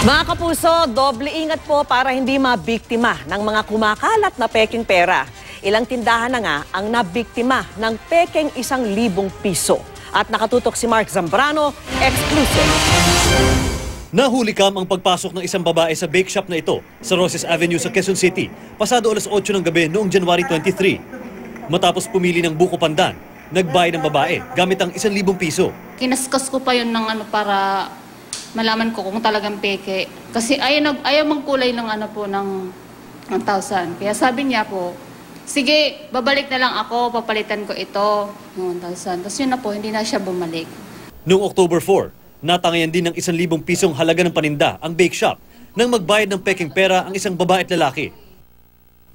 Mga kapuso, doble ingat po para hindi mabiktima ng mga kumakalat na peking pera. Ilang tindahan na nga ang nabiktima ng pekeng 1,000 piso. At nakatutok si Mark Zambrano, exclusive. Nahuli kam ang pagpasok ng isang babae sa bake shop na ito sa Roses Avenue sa Quezon City pasado alas 8 ng gabi noong January 23. Matapos pumili ng buko pandan, nagbayad ng babae gamit ang 1,000 piso. Kinaskas ko pa yun ng para malaman ko kung talagang peke. Kasi ayaw magkulay ng ng 1,000. Kaya sabi niya po, sige, babalik na lang ako, papalitan ko ito ng 1,000. Tapos yun na po, hindi na siya bumalik. Noong October 4, natangayan din ng 1,000 pisong halaga ng paninda ang bake shop nang magbayad ng peking pera ang isang babae at lalaki.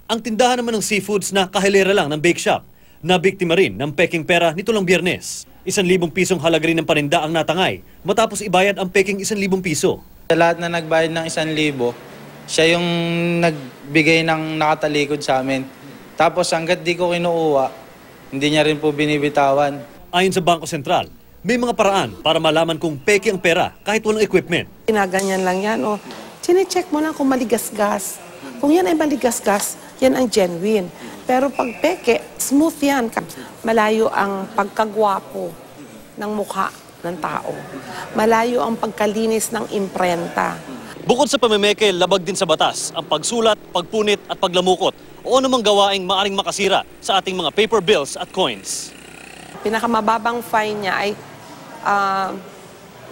Ang tindahan naman ng seafoods na kahilera lang ng bake shop, nabiktima rin ng peking pera nito lang Biyernes. 1,000 pisong halaga rin ng paninda ang natangay matapos ibayad ang peking 1,000 piso. Sa lahat na nagbayad ng 1,000, siya yung nagbigay ng nakatalikod sa amin. Tapos hanggat di ko kinuuha, hindi niya rin po binibitawan. Ayon sa Bangko Sentral, may mga paraan para malaman kung peke ang pera kahit walang equipment. Ginaganyan lang yan o chine-check mo lang kung maligas-gas. Kung yan ay maligas-gas, yan ang genuine. Pero pag peke, smooth yan. Malayo ang pagkagwapo ng mukha ng tao. Malayo ang pagkalinis ng imprenta. Bukod sa pamemeke, labag din sa batas ang pagsulat, pagpunit at paglamukot o anumang gawaing maaring makasira sa ating mga paper bills at coins. Pinakamababang fine niya ay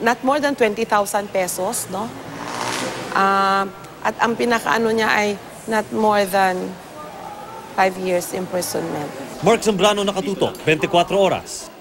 not more than 20,000 pesos, no? At ang pinakaano niya ay not more than 5 years imprisonment. Mark Zambrano, nakatutok, 24 oras.